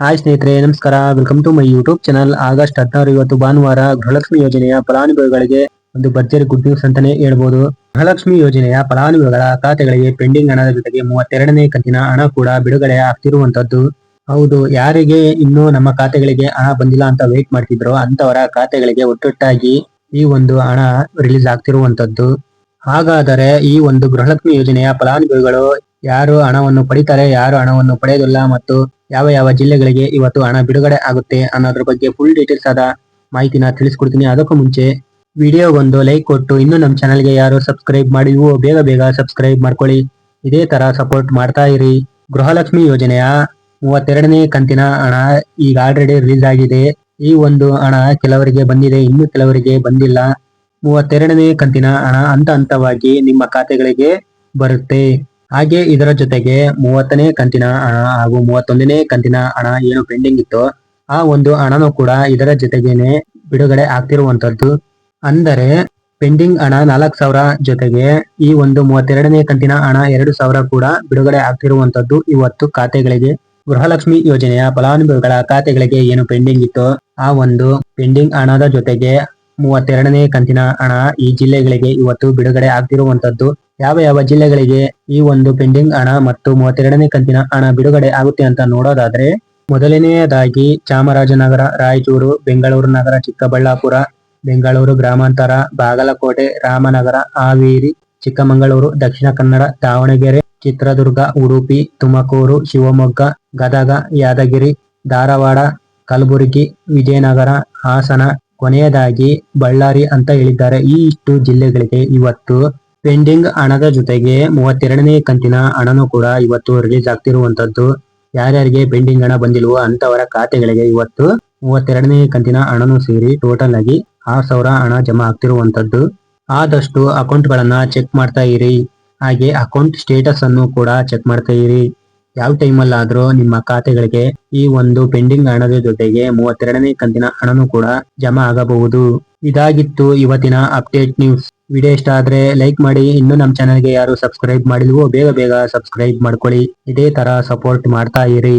Hi ಸ್ನೇಹಿತರೆ, ನಮಸ್ಕಾರ. Welcome to my YouTube channel. August 16 ಇವತ್ತು ಭಾನುವಾರ. ಗೃಹಲಕ್ಷ್ಮಿ ಯೋಜನೆಯ ಫಲಾನುಭವಿಗಳಿಗೆ ಒಂದು ಭರ್ಜರಿ ಗುಡ್ ನ್ಯೂಸ್ ಅಂತಾನೆ ಹೇಳ್ಬೋದು. ಗೃಹಲಕ್ಷ್ಮಿ ಯೋಜನೆಯ ಫಲಾನುಭವಿಗಳ ಖಾತೆಗಳಿಗೆ ಪೆಂಡಿಂಗ್ ಹಣದ ಜೊತೆಗೆ 32ನೇ ಕಂತಿನ ಹಣ ಕೂಡ ಬಿಡುಗಡೆ ಆಗ್ತಿರುವಂತದ್ದು. ಹೌದು, ಯಾರಿಗೆ ಇನ್ನೂ ನಮ್ಮ ಖಾತೆಗಳಿಗೆ ಹಣ ಬಂದಿಲ್ಲ ಅಂತ ವೇಟ್ ಮಾಡ್ತಿದ್ರು ಅಂತವರ ಖಾತೆಗಳಿಗೆ ಒಟ್ಟೊಟ್ಟಾಗಿ ಈ ಒಂದು ಹಣ ರಿಲೀಸ್ ಆಗ್ತಿರುವಂತದ್ದು. ಹಾಗಾದರೆ ಈ ಒಂದು ಗೃಹಲಕ್ಷ್ಮಿ ಯೋಜನೆಯ ಫಲಾನುಭವಿಗಳು ಯಾರು ಹಣವನ್ನು ಪಡಿತಾರೆ, ಯಾರು ಹಣವನ್ನು ಪಡೆಯೋದಿಲ್ಲ ಮತ್ತು ಯಾವ ಯಾವ ಜಿಲ್ಲೆಗಳಿಗೆ ಇವತ್ತು ಹಣ ಬಿಡುಗಡೆ ಆಗುತ್ತೆ ಅನ್ನೋದ್ರ ಬಗ್ಗೆ ಫುಲ್ ಡೀಟೇಲ್ಸ್ ಆದ ಮಾಹಿತಿನ ತಿಳಿಸ್ಕೊಡ್ತೀನಿ. ಅದಕ್ಕೂ ಮುಂಚೆ ವಿಡಿಯೋಗೊಂದು ಲೈಕ್ ಕೊಟ್ಟು ಇನ್ನೂ ನಮ್ಮ ಚಾನಲ್ಗೆ ಯಾರು ಸಬ್ಸ್ಕ್ರೈಬ್ ಮಾಡಿವೋ ಬೇಗ ಬೇಗ ಸಬ್ಸ್ಕ್ರೈಬ್ ಮಾಡ್ಕೊಳ್ಳಿ. ಇದೇ ತರ ಸಪೋರ್ಟ್ ಮಾಡ್ತಾ ಇರಿ. ಗೃಹಲಕ್ಷ್ಮಿ ಯೋಜನೆಯ 32ನೇ ಕಂತಿನ ಹಣ ಈಗ ಆಲ್ರೆಡಿ ರಿಲೀಸ್ ಆಗಿದೆ. ಈ ಒಂದು ಹಣ ಕೆಲವರಿಗೆ ಬಂದಿದೆ, ಇನ್ನು ಕೆಲವರಿಗೆ ಬಂದಿಲ್ಲ. 32ನೇ ಕಂತಿನ ಹಣ ಹಂತ ಹಂತವಾಗಿ ನಿಮ್ಮ ಖಾತೆಗಳಿಗೆ ಬರುತ್ತೆ. ಹಾಗೆ ಇದರ ಜೊತೆಗೆ 30ನೇ ಕಂತಿನ ಹಣ ಹಾಗೂ 31ನೇ ಕಂತಿನ ಹಣ ಏನು ಪೆಂಡಿಂಗ್ ಇತ್ತು ಆ ಒಂದು ಹಣನೂ ಕೂಡ ಇದರ ಜೊತೆಗೇನೆ ಬಿಡುಗಡೆ ಆಗ್ತಿರುವಂತದ್ದು. ಅಂದರೆ ಪೆಂಡಿಂಗ್ ಹಣ 4,000 ಜೊತೆಗೆ ಈ ಒಂದು 32ನೇ ಕಂತಿನ ಹಣ 2,000 ಕೂಡ ಬಿಡುಗಡೆ ಆಗ್ತಿರುವಂತದ್ದು ಇವತ್ತು ಖಾತೆಗಳಿಗೆ. ಗೃಹಲಕ್ಷ್ಮಿ ಯೋಜನೆಯ ಫಲಾನುಭವಿಗಳ ಖಾತೆಗಳಿಗೆ ಏನು ಪೆಂಡಿಂಗ್ ಇತ್ತು ಆ ಒಂದು ಪೆಂಡಿಂಗ್ ಹಣದ ಜೊತೆಗೆ 32ನೇ ಕಂತಿನ ಹಣ ಈ ಜಿಲ್ಲೆಗಳಿಗೆ ಇವತ್ತು ಬಿಡುಗಡೆ ಆಗ್ತಿರುವಂತದ್ದು. ಯಾವ ಯಾವ ಜಿಲ್ಲೆಗಳಿಗೆ ಈ ಒಂದು ಪೆಂಡಿಂಗ್ ಹಣ ಮತ್ತು 32ನೇ ಕಂತಿನ ಹಣ ಬಿಡುಗಡೆ ಆಗುತ್ತೆ ಅಂತ ನೋಡೋದಾದ್ರೆ, ಮೊದಲನೆಯದಾಗಿ ಚಾಮರಾಜನಗರ, ರಾಯಚೂರು, ಬೆಂಗಳೂರು ನಗರ, ಚಿಕ್ಕಬಳ್ಳಾಪುರ, ಬೆಂಗಳೂರು ಗ್ರಾಮಾಂತರ, ಬಾಗಲಕೋಟೆ, ರಾಮನಗರ, ಹಾವೇರಿ, ಚಿಕ್ಕಮಗಳೂರು, ದಕ್ಷಿಣ ಕನ್ನಡ, ದಾವಣಗೆರೆ, ಚಿತ್ರದುರ್ಗ, ಉಡುಪಿ, ತುಮಕೂರು, ಶಿವಮೊಗ್ಗ, ಗದಗ, ಯಾದಗಿರಿ, ಧಾರವಾಡ, ಕಲಬುರಗಿ, ವಿಜಯನಗರ, ಹಾಸನ, ಕೊನೆಯದಾಗಿ ಬಳ್ಳಾರಿ ಅಂತ ಹೇಳಿದ್ದಾರೆ. ಈ ಇಷ್ಟು ಜಿಲ್ಲೆಗಳಿಗೆ ಇವತ್ತು ಪೆಂಡಿಂಗ್ ಹಣದ ಜೊತೆಗೆ 32ನೇ ಕಂತಿನ ಹಣನೂ ಕೂಡ ಇವತ್ತು ರಿಲೀಸ್ ಆಗ್ತಿರುವಂತದ್ದು. ಯಾರ್ಯಾರಿಗೆ ಪೆಂಡಿಂಗ್ ಹಣ ಬಂದಿಲ್ವೋ ಅಂತವರ ಖಾತೆಗಳಿಗೆ ಇವತ್ತು 32ನೇ ಕಂತಿನ ಹಣನೂ ಸೇರಿ ಟೋಟಲ್ ಆಗಿ 6,000 ಹಣ ಜಮಾ ಆಗ್ತಿರುವಂತದ್ದು. ಆದಷ್ಟು ಅಕೌಂಟ್ ಗಳನ್ನ ಚೆಕ್ ಮಾಡ್ತಾ ಇರಿ. ಹಾಗೆ ಅಕೌಂಟ್ ಸ್ಟೇಟಸ್ ಅನ್ನು ಕೂಡ ಚೆಕ್ ಮಾಡ್ತಾ ಇರಿ. ಯಾವ ಟೈಮಲ್ಲಾದ್ರೂ ನಿಮ್ಮ ಖಾತೆಗಳಿಗೆ ಈ ಒಂದು ಪೆಂಡಿಂಗ್ ಹಣದ ಜೊತೆಗೆ 32ನೇ ಕಂತಿನ ಹಣನೂ ಕೂಡ ಜಮಾ ಆಗಬಹುದು. ಇದಾಗಿತ್ತು ಇವತ್ತಿನ ಅಪ್ಡೇಟ್ ನ್ಯೂಸ್. ವಿಡಿಯೋ ಇಷ್ಟ ಆದ್ರೆ ಲೈಕ್ ಮಾಡಿ. ಇನ್ನು ನಮ್ಮ ಚಾನಲ್ಗೆ ಯಾರು ಸಬ್ಸ್ಕ್ರೈಬ್ ಮಾಡಿಲ್ವೋ ಬೇಗ ಬೇಗ ಸಬ್ಸ್ಕ್ರೈಬ್ ಮಾಡ್ಕೊಳ್ಳಿ. ಇದೇ ತರ ಸಪೋರ್ಟ್ ಮಾಡ್ತಾ ಇರಿ.